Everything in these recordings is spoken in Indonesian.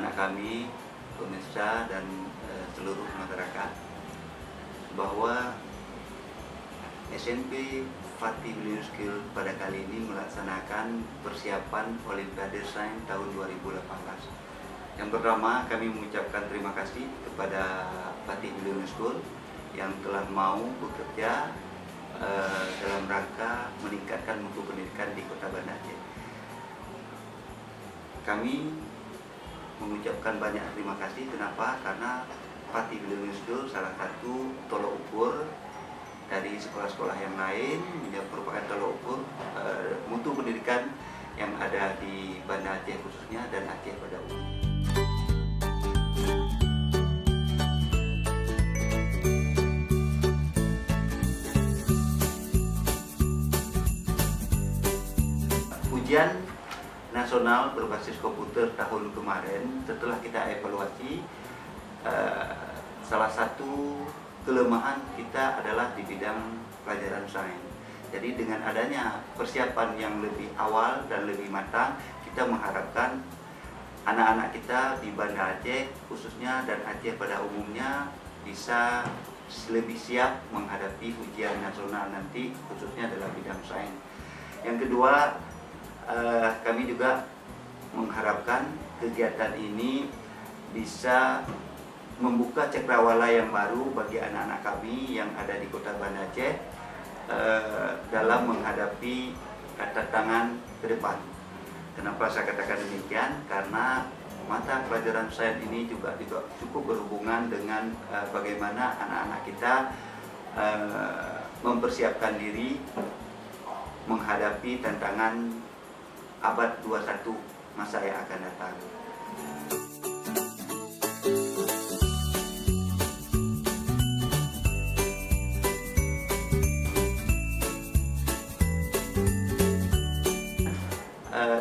anak-anak kami, pemirsa dan seluruh masyarakat bahwa SMP Fatih Millennium School pada kali ini melaksanakan persiapan Olimpiade Sains tahun 2018. Yang pertama, kami mengucapkan terima kasih kepada Fatih Millennium School yang telah mau bekerja dalam rangka meningkatkan mutu pendidikan di Kota Banda Aceh. Kami mengucapkan banyak terima kasih. Kenapa? Karena Fatih Millennium School salah satu tolok ukur dari sekolah-sekolah yang lain, yang merupakan tolok ukur mutu pendidikan yang ada di Banda Aceh khususnya dan Aceh pada umumnya. Ujian nasional berbasis komputer tahun kemarin, setelah kita evaluasi, salah satu kelemahan kita adalah di bidang pelajaran sains. Jadi dengan adanya persiapan yang lebih awal dan lebih matang, kita mengharapkan anak-anak kita di Banda Aceh khususnya dan Aceh pada umumnya bisa lebih siap menghadapi ujian nasional nanti, khususnya dalam bidang sains. Yang kedua, kami juga mengharapkan kegiatan ini bisa membuka cakrawala yang baru bagi anak-anak kami yang ada di Kota Banda Aceh dalam menghadapi tantangan ke depan. Kenapa saya katakan demikian? Karena mata pelajaran sains ini juga cukup berhubungan dengan bagaimana anak-anak kita mempersiapkan diri menghadapi tantangan abad 21 masa yang akan datang.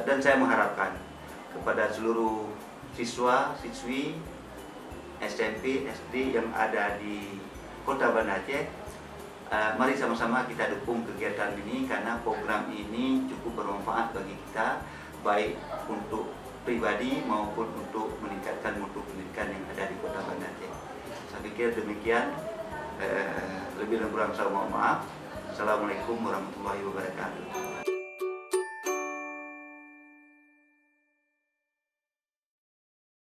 Dan saya mengharapkan kepada seluruh siswa-siswi SMP, SD yang ada di Kota Banda Aceh, mari sama-sama kita dukung kegiatan ini karena program ini cukup bermanfaat bagi kita, baik untuk pribadi maupun untuk meningkatkan mutu pendidikan yang ada di Kota Banda Aceh. Saya pikir demikian. Lebih dan kurang saya mohon maaf. Assalamualaikum warahmatullahi wabarakatuh.